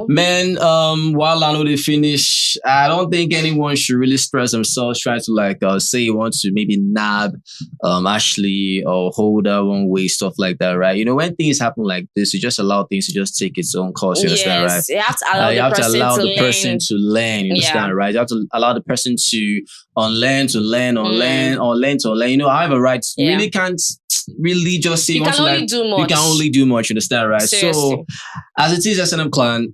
Man, while I know they finish, I don't think anyone should really stress themselves trying to say you want to maybe nab Ashley or hold her one way, stuff like that, right? You know, when things happen like this, you just allow things to just take its own course, you understand, right? You have to allow the person to learn, you understand, right? You have to allow the person to unlearn, to learn, or learn to unlearn. You know, however, right? You really can't really just say you can only do much. You can only do much, you understand, right? Seriously. So, as it is SNM clan,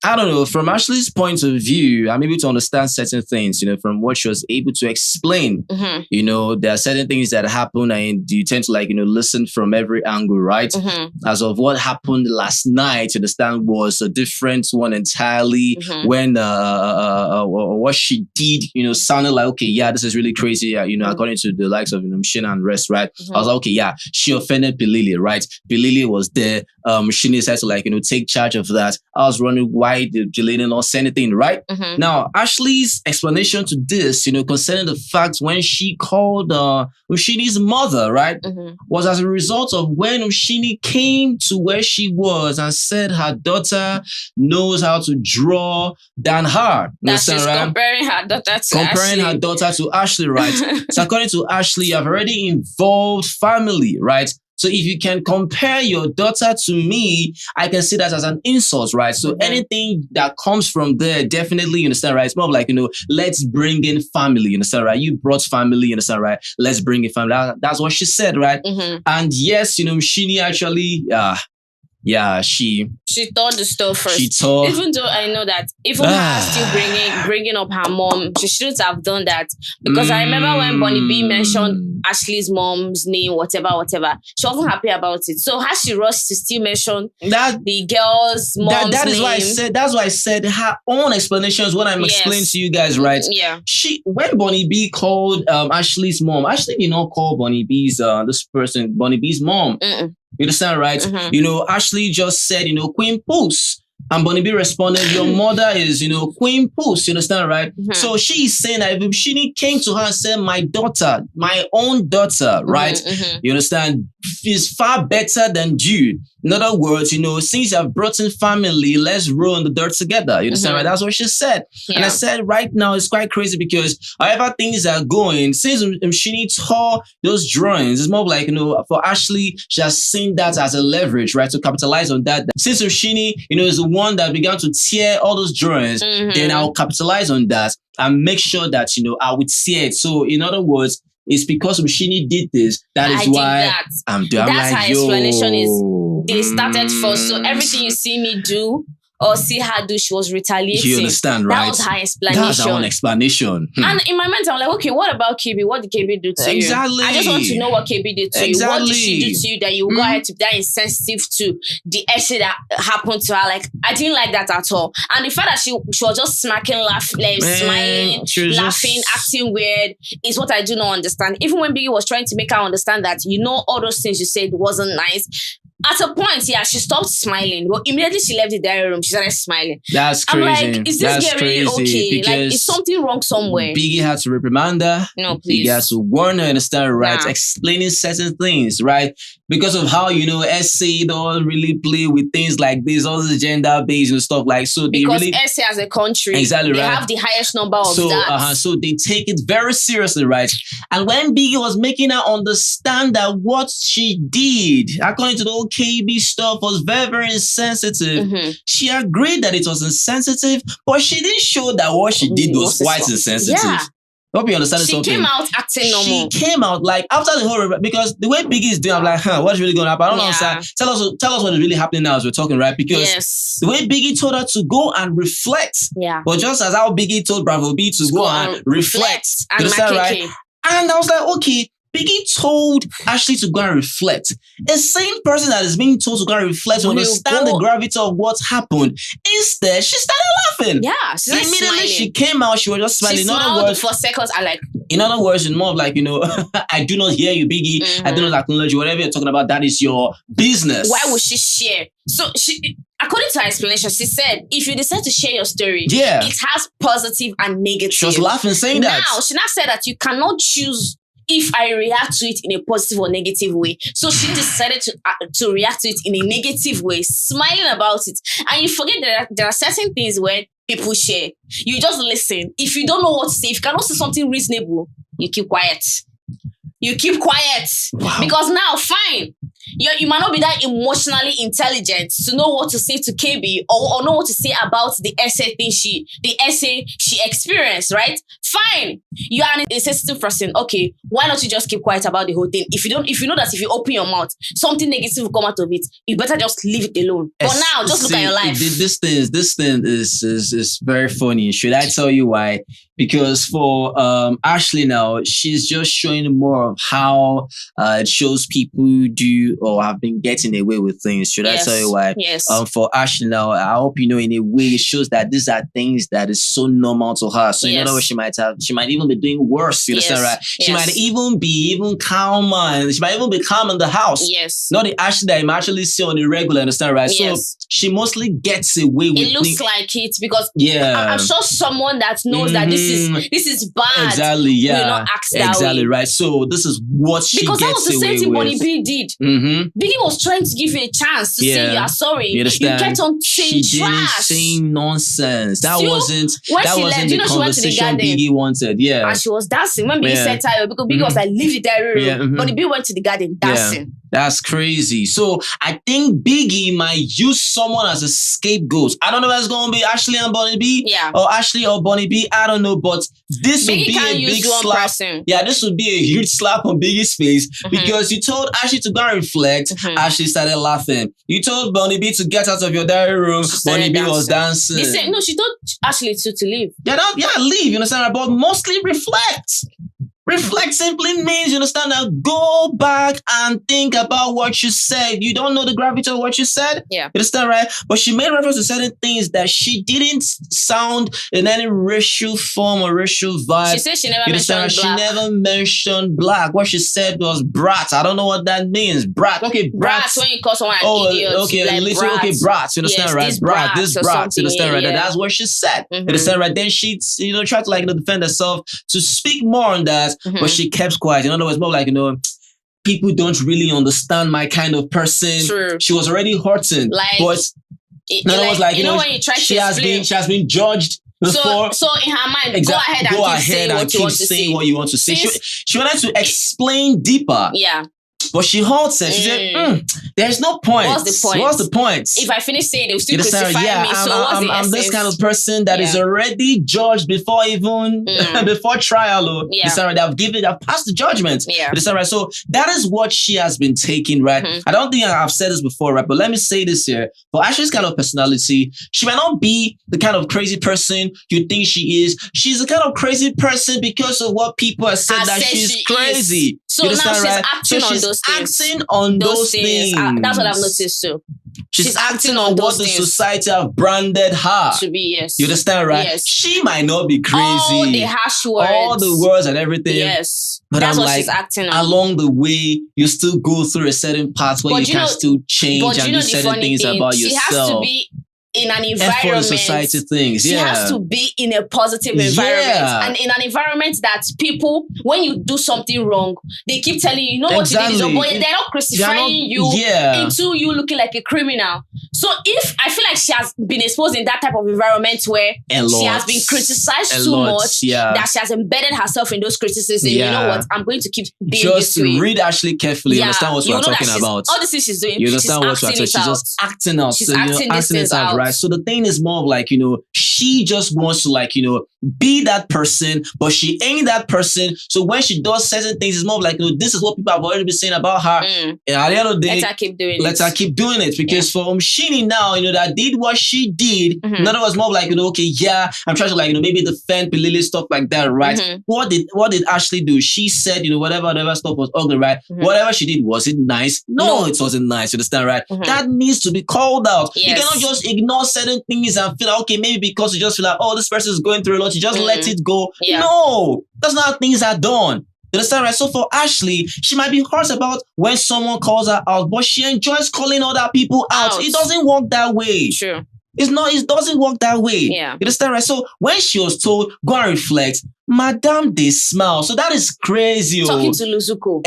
I don't know, from Ashley's point of view, I'm able to understand certain things, you know, from what she was able to explain. You know, there are certain things that happen and you tend to listen from every angle, right? As of what happened last night, you understand, was a different one entirely when what she did, you know, sounded like, okay, yeah, this is really crazy, you know, according to the likes of, you know, Shina and rest, right? I was like, okay, yeah, she offended Bilili, right? Bilili was there. She decided to take charge of that. I was wondering why did Jelena not say anything, right? Now, Ashley's explanation to this, you know, concerning the fact when she called Ushini's mother, right, was as a result of when Ushini came to where she was and said her daughter knows how to draw than her. That she's comparing her daughter to her daughter to Ashley, right? So according to Ashley, you have already involved family, right? So if you can compare your daughter to me, I can see that as an insult, right? So anything that comes from there, definitely, you understand, right? It's more of like, you know, let's bring in family, you understand, right? You brought family, you understand, right? Let's bring in family. That's what she said, right? And yes, you know, Shini actually, she thought the stuff first. She thought, even though I know that even her still bringing up her mom, she shouldn't have done that, because I remember when Bonni B mentioned Ashley's mom's name, whatever, she wasn't happy about it. So has she rushed to still mention that the girl's mom's that is name? That's why I said her own explanation is what I'm explaining to you guys, right? Yeah. When Bonni B called Ashley's mom, Ashley did not call Bonni B's Bonni B's mom. You understand, right? You know, Ashley just said, you know, Queen Puss. And Bonni B responded, your mother is, you know, Queen Puss. You understand, right? So she is saying that if Shini came to her and said, my daughter, my own daughter, right? You understand, is far better than Jude. In other words, you know, since you have brought in family, let's roll in the dirt together. You understand, right? That's what she said. And I said, right now, it's quite crazy because however things are going, since Shini tore those drawings, it's more like, you know, for Ashley, she has seen that as a leverage, right? To capitalize on that. Since Shini, you know, is the one that began to tear all those drawings, then I'll capitalize on that and make sure that, you know, I would tear it. So in other words, it's because Ushini did this. That is why I'm doing. That's her explanation is they started first. So everything you see me do or see her do, she was retaliating. You understand, right? That was her explanation. That's her own explanation. And in my mind, I'm like, okay, what about KB? What did KB do to you? Exactly. I just want to know what KB did to you. What did she do to you that you go ahead to be that insensitive to the essay that happened to her? Like, I didn't like that at all. And the fact that she was just smacking, laughing, smiling, laughing, acting weird is what I do not understand. Even when Biggie was trying to make her understand that, you know, all those things you said wasn't nice. At a point, she stopped smiling. But immediately she left the diary room, she started smiling. That's crazy. I'm like, is this getting okay? Like, is something wrong somewhere? Biggie had to reprimand her. No, please. Biggie had to warn her, understand, right? Explaining certain things, right? Because of how, you know, SA don't really play with things like this, all this gender-based and stuff like so. Because SA as a country, they have the highest number of that. So they take it very seriously, right? And when Biggie was making her understand that what she did, according to the KB stuff, was very, very insensitive. She agreed that it was insensitive, but she didn't show that what she did was quite insensitive. Hope you understand something. She came out acting normal. She came out like after the whole, because the way Biggie is doing, I'm like, what's really going to happen? I don't understand. Tell us what is really happening now as we're talking, right? Because the way Biggie told her to go and reflect. But just as how Biggie told Bravo B to go and reflect. And right? And I was like, okay, Biggie told Ashley to go and reflect. The same person that is being told to go and reflect to understand the gravity of what happened. Instead, she started laughing. Immediately she came out, she was just smiling. She smiled for seconds. In other words, it's more of like, you know, I do not hear you, Biggie. I do not acknowledge you. Whatever you're talking about, that is your business. Why would she share? So according to her explanation, she said, if you decide to share your story, it has positive and negative. She was laughing saying that. Now, she now said that you cannot choose if I react to it in a positive or negative way. So she decided to react to it in a negative way, smiling about it. And you forget that there are certain things where people share. You just listen. If you don't know what to say, if you cannot say something reasonable, you keep quiet. You keep quiet. Wow. Because now, fine, you might not be that emotionally intelligent to know what to say to KB or know what to say about the essay thing she experienced, right? Fine. You are an insensitive person. Okay, why not you just keep quiet about the whole thing? If you know that if you open your mouth, something negative will come out of it, you better just leave it alone. But now, just look at your life. This thing is very funny. Should I tell you why? Because for Ashley now, she's just showing more of how it shows people do or have been getting away with things. Should I tell you why? Yes. For Ashley now, I hope you know in a way it shows that these are things that is so normal to her. So in other words, she might even be doing worse. You understand, right? She might even be calmer. She might even be calm in the house. Yes. Not the Ashley that I'm actually see on the regular. Understand, right? So she mostly gets away with it. Looks like it because I'm sure someone that knows that this is bad. Exactly. Yeah. Will not act that exactly way. Right. So this is what she because gets that was the same thing Bonni B did. Mm-hmm. Biggie was trying to give you a chance to say you are sorry. You kept on saying she trash. Didn't say nonsense. That wasn't the conversation Biggie wanted. Yeah. And she was dancing when Biggie said tired because Biggie was like, leave the diary room. Bonni B went to the garden dancing. Yeah. That's crazy. So I think Biggie might use someone as a scapegoat. I don't know if it's going to be Ashley and Bonni B. Yeah. Or Ashley or Bonni B. I don't know. But this would be a big slap. Yeah, this would be a huge slap on Biggie's face because you told Ashley to go and reflect. Ashley started laughing. You told Bonni B to get out of your diary room. Bonni B was dancing. She told Ashley to leave. Yeah, leave. You understand? But mostly reflect. Reflect simply means, you understand, now go back and think about what you said. You don't know the gravity of what you said? Yeah. You understand, right? But she made reference to certain things that she didn't sound in any racial form or racial vibe. She said she never mentioned black. She never mentioned black. What she said was brat. I don't know what that means. Brat. Okay, brat. Brat when you call someone an idiot. Okay, like listen, brat. Okay, brat. You understand, right? This brat. You understand, right? That's what she said. You understand, right? Then she, tried to defend herself to speak more on that. But she kept quiet. In other words, more like, people don't really understand my kind of person. True. She was already hurting. But in other words, when you try she has been judged before. So in her mind, go ahead and keep saying what you want to say. She wanted to explain deeper. Yeah. But she halted. She said, there's no point. What's the point? If I finish saying, they'll still crucify me. So I'm this kind of person that is already judged before even, before trial. I've passed the judgment. Yeah. Right? So that is what she has been taking, right? I don't think I've said this before, right? But let me say this here. For Ashley's kind of personality, she might not be the kind of crazy person you think she is. She's the kind of crazy person because of what people have said that she's crazy. So now she's acting on those things. That's what I've noticed too. She's acting on what the society have branded her to be. Yes, you understand, right? Yes. She might not be crazy. All the harsh words, all the words and everything. Yes, but that's what she's acting on. Along the way, you still go through a certain path where you can still change and do certain things about yourself. She has to be in an environment. Society things. She has to be in a positive environment, and in an environment that people, when you do something wrong, they keep telling you, what you did is wrong, but they're not crucifying you into you looking like a criminal. So if I feel like she has been exposed in that type of environment where she has been criticized too much, that she has embedded herself in those criticisms, you know what, I'm going to keep being just this way. Read Ashley carefully. You understand what we're talking about. All the things she's doing, you understand what we're talking about. She's just acting out. She's acting it out. Right. So the thing is more of she just wants to be that person, but she ain't that person. So when she does certain things, it's more of this is what people have already been saying about her. And at the end of the day, let her keep doing it. Because for Umshini now, that did what she did. In other words, more of I'm trying to maybe defend Pilili, stuff like that, right? What did Ashley do? She said, whatever stuff was ugly, right? Whatever she did, was it nice? No, it wasn't nice. You understand, right? That needs to be called out. Yes. You cannot just ignore certain things and feel maybe because you just feel this person is going through a lot, you just let it go. Yeah. No, that's not how things are done. You understand, right? So for Ashley, she might be hurt about when someone calls her out, but she enjoys calling other people out. It doesn't work that way. Sure. It doesn't work that way. Yeah. You understand, right? So when she was told, go and reflect, Madam, they smile. So that is crazy. Talking to Luzuko.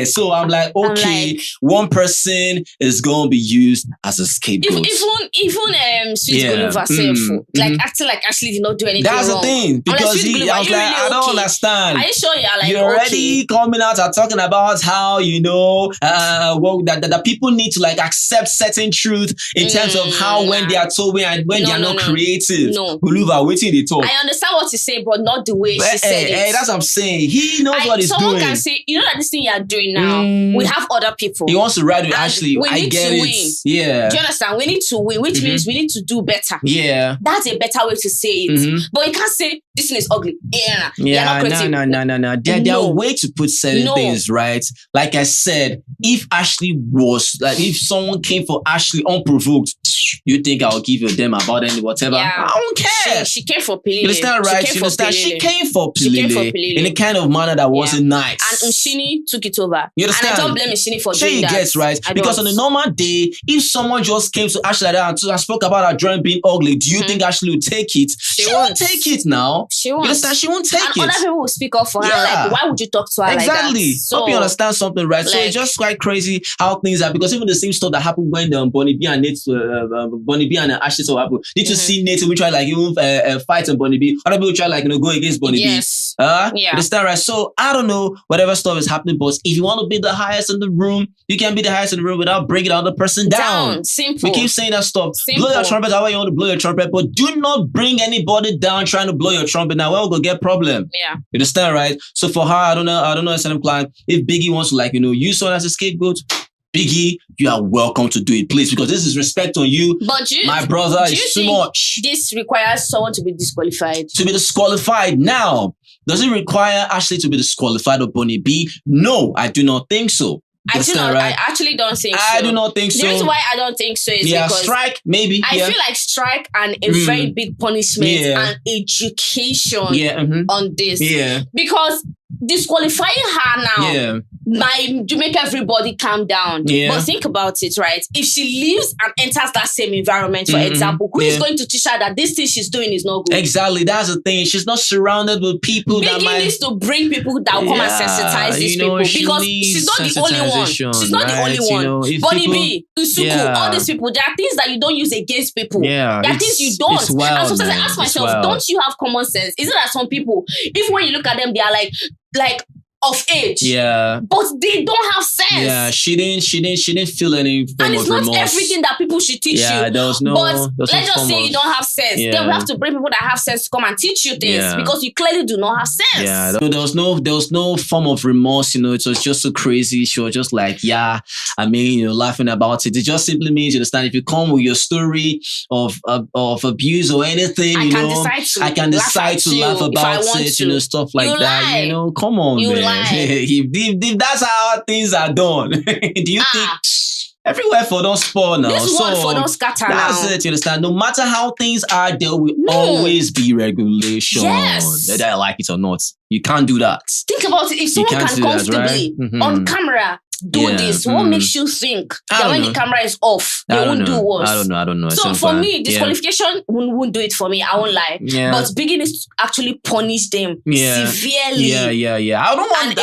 So I'm like, okay, one person is going to be used as a scapegoat. Even Sweet Goluva herself, like acting like Ashley did not do anything wrong. That's the thing. Because I was like, I don't understand. Are you sure you're like, you're already coming out and talking about how, that people need to like accept certain truth in terms of how when they are told when they are not creative. No. Goluva, waiting they talk. I understand what you say, but not the way she said it. That's what I'm saying. He knows what he's doing. Someone can say, you know that this thing you are doing now, we have other people. He wants to ride with Ashley. I get it. Win. Yeah. Do you understand? We need to win, which means we need to do better. Yeah. That's a better way to say it. But you can't say this thing is ugly. No. There are ways to put certain things, right? Like I said, if Ashley was like, if someone came for Ashley unprovoked, you think I'll give a damn about any whatever? Yeah. I don't care. She came for Pilile. You understand, right? She came for Pilile in a kind of manner that wasn't nice. And Ushini took it over. You understand? And I don't blame Ushini for doing that. Gets right. Because on a normal day, if someone just came to Ashley like that and spoke about her drawing being ugly, do you think Ashley would take it? She won't take it now. She won't. You understand? She won't take it. And other people will speak up for her. Like, why would you talk to her like that? Exactly. Hope you understand something, right? So it's just quite crazy how things are, because even the same stuff that happened when Bonni B and Nate, Bonni B and Ashley so happened. Need to see Nate, we try like even fight on Bonni B. Other people try like go against Bonni B. You understand, right? So I don't know whatever stuff is happening, but if you want to be the highest in the room, you can be the highest in the room without bringing the other person down. Simple. We keep saying that stuff. Simple. Blow your trumpet however you want to blow your trumpet, but do not bring anybody down trying to blow your trumpet. Now we're gonna get problem. Yeah. You understand, right? So for her, I don't know SNM client. If Biggie wants to use someone as a scapegoat, Biggie, you are welcome to do it, please, because this is respect on you. But my brother, is too much. This requires someone to be disqualified. To be disqualified now. Does it require Ashley to be disqualified or Bonni B? No, I do not think so. I actually don't think so. I do not think so. The reason why I don't think so is because strike, maybe. I feel like strike and a very big punishment and education on this. Yeah. Because disqualifying her now might make everybody calm down. Yeah. But think about it, right? If she leaves and enters that same environment, for example, who is going to teach her that this thing she's doing is not good? Exactly. That's the thing. She's not surrounded with people that might... needs to bring people that will come and sensitize these people. Because she's not the only one. She's not the only one. Bonni B, Usuku, all these people, there are things that you don't use against people. Yeah, there are things you don't. And sometimes I ask myself, don't you have common sense? Is it that some people, if when you look at them, they are like of age, but they don't have sense. Yeah, she didn't feel any form and it's of not remorse. Everything that people should teach you. There was no. But let's just say you don't have sense. Then we have to bring people that have sense to come and teach you things because you clearly do not have sense. Yeah, there was no form of remorse. It was just so crazy. She was just like, laughing about it. It just simply means, you understand, if you come with your story of abuse or anything, I can decide to laugh about it. Stuff like that. Come on, man. If that's how things are done, do you think everywhere for don't spoil now? This one for don't scatter now. That's it, you understand? No matter how things are, there will always be regulation. Yes. Whether I like it or not. You can't do that. Think about it. If someone can comfortably on camera do this, what makes you think that when the camera is off, they won't do worse? I don't know. So for me, disqualification won't do it for me. I won't lie. Yeah. But Biggie needs to actually punish them severely. Yeah. I wouldn't want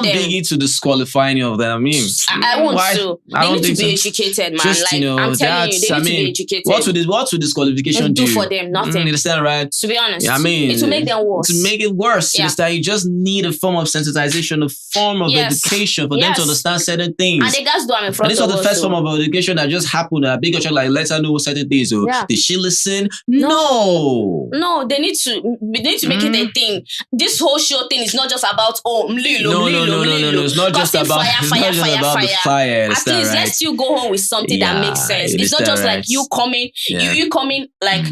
Biggie to disqualify any of them. I mean, I want to. They need to be educated, man. Just, I'm telling you, they need to be educated. What would disqualification do for them? Nothing. You understand, right? To be honest, I mean, it will make them worse. To make it worse, you just need a form of sensitization, a form of education for them to understand certain things. And they guys do in front of us. And this was the first form of education that just happened. A bigger check, let her know certain things. Did she listen? No, they need to make it a thing. This whole show thing is not just about Umlilo. No. It's not just about fire. At least let's you go home with something that makes sense. It's not just like you coming, you coming like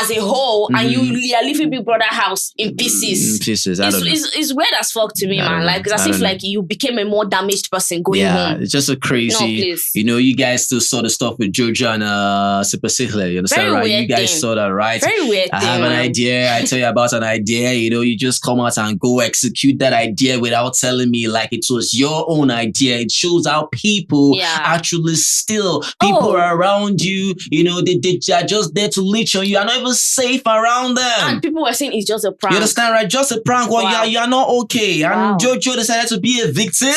as a whole, and you are leaving Big Brother house in pieces. I don't know. It's weird as fuck to me, man. Like it's as if like you became a more damaged person going home. It's just so crazy. No, please. You know, you guys still saw the stuff with Jojo and Super Sizzling. You understand, Very right? weird You guys thing. saw that, right? Very weird I thing, have an man. idea. I tell you about an idea. You know, you just come out and go execute that idea without telling me like it was your own idea. It shows how people actually still, people are around you. You know, they are just there to leech on you. You're not even safe around them. And people were saying it's just a prank. You understand, right? Just a prank. Well, you're not okay. And Jojo decided to be a victim.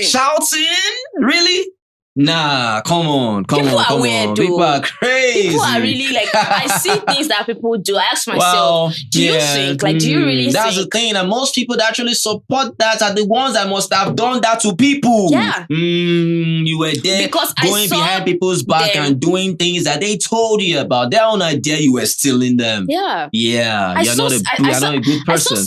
Shouting? Really? Nah, come on. People are weird, people are crazy. People are really like, I see things that people do. I ask myself, do you think? Like, do you really That's the thing. And most people that actually support that are the ones that must have done that to people. Yeah. You were there because going behind people's back and doing things that they told you about. Their own idea, you were stealing them. Yeah. Yeah. You're not a good person.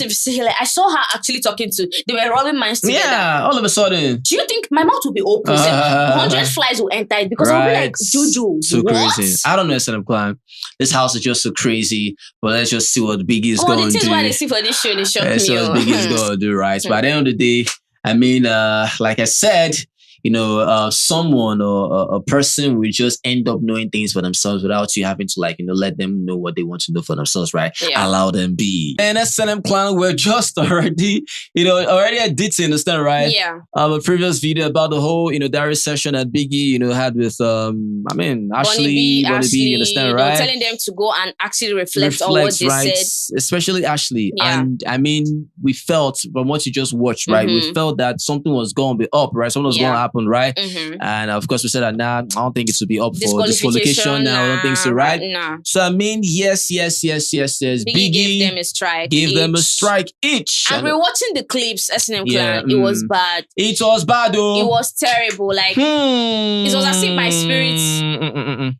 I saw her actually talking to, they were rubbing minds together. Yeah, all of a sudden. Do you think my mouth will be open? 100 flies will enter it because I'll be like, Jojo, so what? crazy. I don't know, Insensitive Clan. This house is just so crazy, but let's just see what Biggie is going to do. The things why they see for this show, they shock me. Let's see what Biggie is going to do, right? But at the end of the day, I mean, like I said, you know, someone or a person will just end up knowing things for themselves without you having to, like, you know, let them know what they want to know for themselves, right? Yeah. Allow them be. And SNM Clan, we're just already editing, understand, right? Yeah. A previous video about the whole, you know, diary session that Biggie, you know, had with, Ashley, Bonni B, you understand, right? Telling them to go and actually reflect on what they said. Especially Ashley. Yeah. And I mean, we felt, from what you just watched, right? We felt that something was going to be up, right? Something was going to happen. Right? And of course we said that I don't think it should be up for disqualification now. I don't think so, right? Nah. So I mean, yes. Biggie gave them a strike. Them a strike each. And we're watching the clips, SNM Clan. It was bad. It was bad, though. It was terrible. Like it was as if my spirits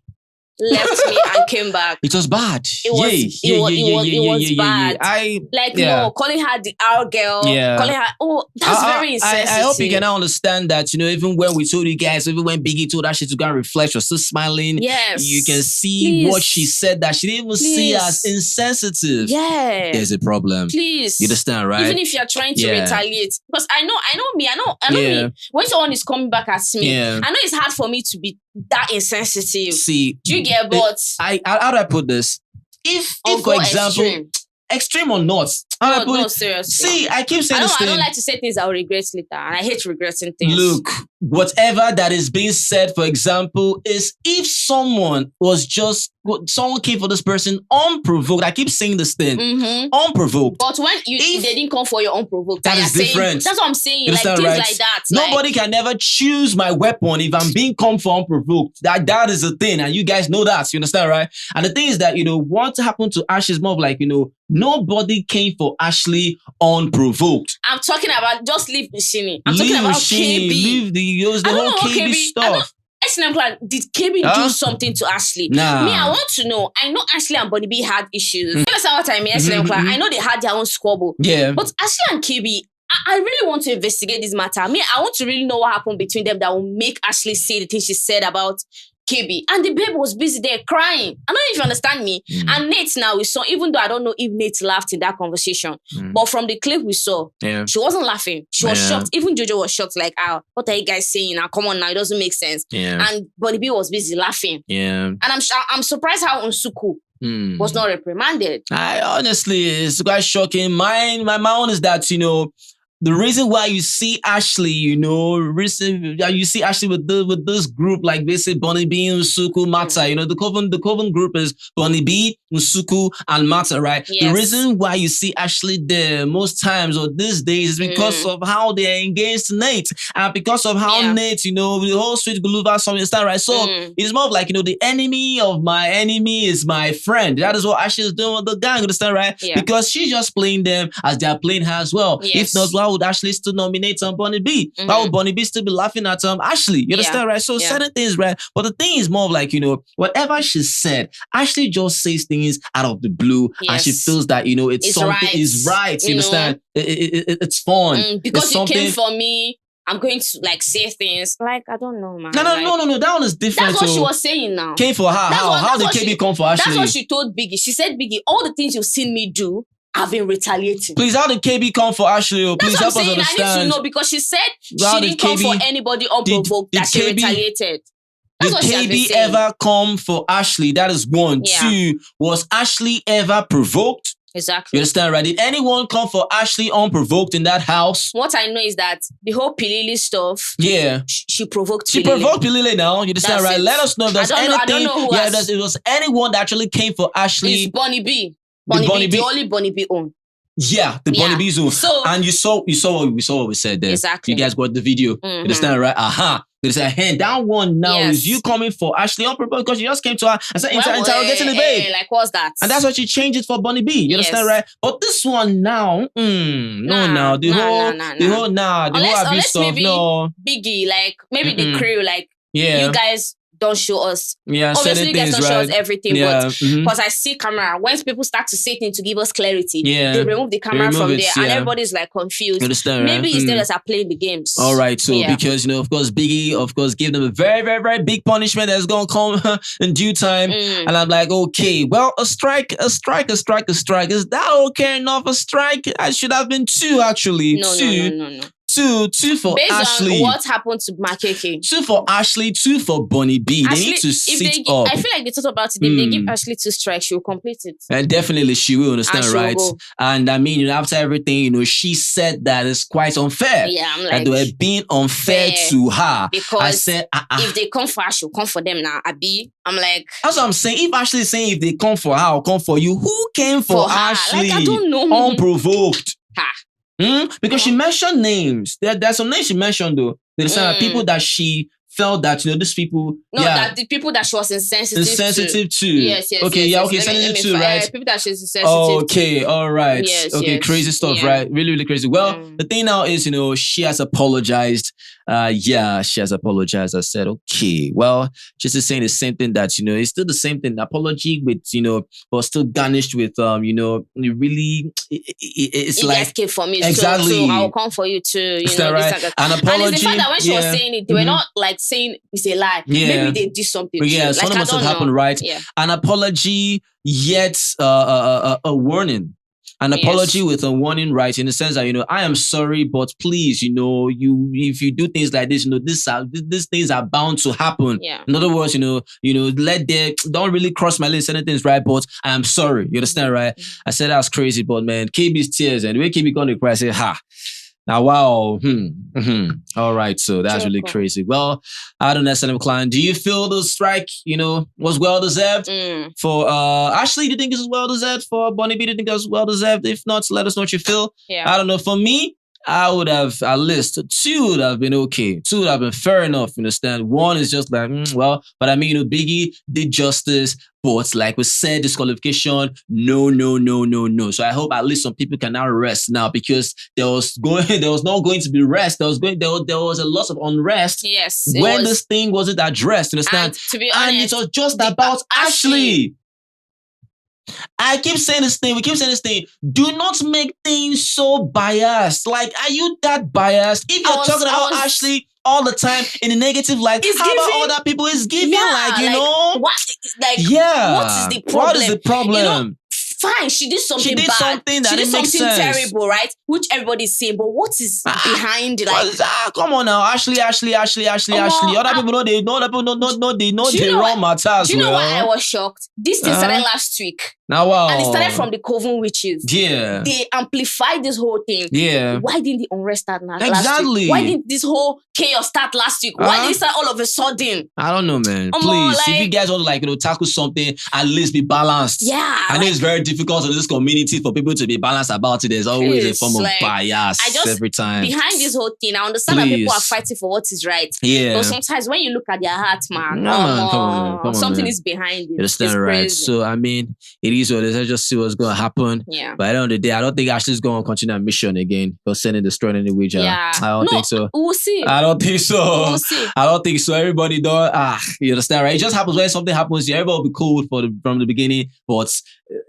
left me and came back. It was bad. It was bad. Calling her the our girl. Yeah. Calling her, that's very insensitive. I hope you can understand that, you know, even when we told you guys, even when Biggie told Ashley to go and reflect, she was still smiling. Yes. You can see what she said, that she didn't even see as insensitive. Yeah. There's a problem. Please. You understand, right? Even if you're trying to retaliate. Because I know me. When someone is coming back at me, I know it's hard for me to be that insensitive. See, do you get? But how do I put this? If for example, extreme or not, no, seriously. See, I keep saying this thing. I don't like to say things I will regret later, and I hate regretting things. Look, whatever that is being said, for example, is if someone came for this person unprovoked. I keep saying this thing, unprovoked. But when they didn't come for your unprovoked, that is different. That's what I'm saying. Like things like that. Nobody can never choose my weapon if I'm being come for unprovoked. That is a thing, and you guys know that. You understand, right? And the thing is that, you know, what happened to Ash is more of like, you know, nobody came for Ashley unprovoked. I'm talking about, just leave Shini. I'm talking about KB. Leave the whole KB stuff. SNM Clan, did KB do something to Ashley? Nah. Me, I want to know. I know Ashley and Bonni B had issues. You understand what I mean? SNM Clan, I know they had their own squabble. Yeah. But Ashley and KB, I really want to investigate this matter. Me, I want to really know what happened between them that will make Ashley say the things she said about KB. And the babe was busy there crying. I don't know if you understand me. And Nate now, we saw, even though I don't know if Nate laughed in that conversation, but from the clip we saw, she wasn't laughing. She was shocked. Even Jojo was shocked, like, what are you guys saying now? Come on now, it doesn't make sense. And Bonni B was busy laughing. And I'm surprised how Unsuku was not reprimanded. I honestly, it's quite shocking. My own is that, you know, the reason why you see Ashley, you know, you see Ashley with this group, like they say Bonni B, Nsuku, Mata, you know, the Coven group is Bonni B, Nsuku, and Mata, right? Yes. The reason why you see Ashley there most times or these days is because of how they are engaged to Nate, and because of how Nate, you know, the whole sweet Guluva song, understand, right? So it's more of like, you know, the enemy of my enemy is my friend. That is what Ashley is doing with the gang, understand, right? Yeah. Because she's just playing them as they are playing her as well. Yes. If not, why would Ashley still nominate Bonni B? Why would Bonni B still be laughing at Ashley? You understand, right? So certain things, right? But the thing is more of like, you know, whatever she said, Ashley just says things out of the blue, and she feels that, you know, it's something is right. You understand? It's fun. Because you came for me, I'm going to like say things like, I don't know, man. No. That one is different. That's what she was saying now. Came for her. How did KB come for Ashley? That's what she told Biggie. She said, Biggie, all the things you've seen me do, have been retaliating. Please, how did KB come for Ashley? Please help us understand. I need to know because she said she didn't come for anybody unprovoked, that she retaliated. Did KB ever come for Ashley? That is one. Yeah. 2, was Ashley ever provoked? Exactly. You understand, right? Did anyone come for Ashley unprovoked in that house? What I know is that the whole Pilili stuff. Yeah. She provoked Pilili. She provoked Pilili now. You understand, right? Let us know if there's anything. I don't know who else. If it was anyone that actually came for Ashley. It's Bonni B. The only Bonni B own. Yeah, the Bonni B zone. So, and you saw what we said there. Exactly. You guys got the video. You understand, right? They said, hey, that one now is you coming for Ashley unprovoked because you just came to her and started interrogating the babe. Like, what's that? And that's why she changed it for Bonni B. You understand, right? But this one now, the whole abuse stuff, maybe Biggie, like, maybe the crew, like, you guys don't show us. Yeah, obviously you guys don't show us everything, but because I see camera, once people start to say things to give us clarity, they remove the camera from there and everybody's like confused. You understand, right? Maybe it's them that are playing the games. All right, so because of course Biggie gave them a very, very, very big punishment that's gonna come in due time. And I'm like, okay, well, a strike. Is that okay enough? A strike? I should have been 2 actually. No. 2 for based Ashley. On what happened to Makeke? 2 for Ashley, 2 for Bonni B. They need to sit up. I feel like they thought about it. If they give Ashley 2 strikes, she will complete it. And definitely she will, understand, right? And I mean, after everything, she said that it's quite unfair. Yeah, I'm like, that they were being unfair to her. Because I said, if they come for her, she'll come for them now. I'm like, that's what I'm saying. If Ashley is saying if they come for her or come for you, who came for Ashley? Like, I don't know. Unprovoked. Because she mentioned names. There's some names she mentioned though. There's people that she felt that these people. That the people that she was insensitive to. Yes. Okay, sensitive to, right? People that she's insensitive to. Okay, all right. Yes, crazy stuff, right? Really, really crazy. Well, the thing now is, she has apologized. She has apologized. I said, okay, well, she's just saying the same thing that, it's still the same thing. Apology with, but still garnished with, really, it's like. You guys came for me, exactly. So I will come for you too. Is that right? An apology. And it's the fact that when she was saying it, they were not like saying it's a lie. Maybe they did something. Yeah, something must have happened, right? Yeah. An apology, yet a warning. An apology with a warning, right? In the sense that, I am sorry, but please, if you do things like this, these things are bound to happen. Yeah. In other words, don't really cross my list, certain things, right? But I am sorry. You understand, right? I said that's crazy, but man, KB's tears and the way KB going to cry, I said, now, wow. All right. So that's really crazy. Well, I don't necessarily decline. Do you feel the strike, was well deserved for Ashley? Do you think it was well deserved for Bonni B? Do you think it was well deserved? If not, let us know what you feel. Yeah. I don't know. For me, I would have at least 2 would have been okay. 2 would have been fair enough. You understand? 1 is just like, but I mean, Biggie did justice. But like we said, disqualification, no. So I hope at least some people can now rest now because there was not going to be rest. There was a lot of unrest. Yes. When this thing wasn't addressed, you understand? And to be honest, and it was just about Ashley. I keep saying this thing. We keep saying this thing. Do not make things so biased. Like, are you that biased? If you're talking about Ashley all the time in a negative light, how about other people? It's giving, what? What is the problem? What is the problem? Fine, she did something bad. Something that she did makes something sense. Terrible, right? Which everybody's saying, but what is behind it? Like, come on now, Ashley. Other people know they know the wrong matters. Do you know why I was shocked? This thing started last week. Now, wow. And it started from the Coven witches. Yeah. They amplified this whole thing. Yeah. Why didn't the unrest start last week? Why didn't this whole chaos start last week? Why did it start all of a sudden? I don't know, man. Please, if you guys want to tackle something, at least be balanced. Yeah. I know it's very difficult in this community for people to be balanced about it. There's always a form of bias every time. Behind this whole thing, I understand that people are fighting for what is right. Yeah. But sometimes when you look at their heart, man, come on, something man. is behind it. You understand, right? So, I mean, it is what it is. Let's just see what's going to happen. Yeah. But at the end of the day, I don't think Ashley's going to continue that mission again. For sending destroying any wage. Yeah. I don't think so. We'll see. I don't think so. We'll see. I don't think so. Everybody don't. You understand, right? It just happens when something happens. Everybody will be cool from the beginning. But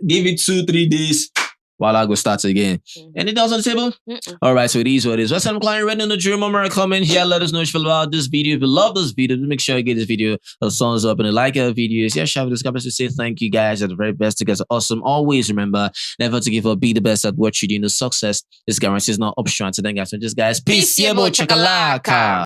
give it 2-3 days. while I go start again. Anything else on the table? All right, so it is what it is. What's up, client? Ready in the dream moment, comment here. Let us know what you feel about this video. If you love this video, make sure you give this video a thumbs up and a like our videos. Yeah, share with this comments to say thank you guys. You're the very best. You guys are awesome. Always remember never to give up. Be the best at what you do. The success is guaranteed, not optional. So then, guys, so just guys, peace. Yeah, chakalaka.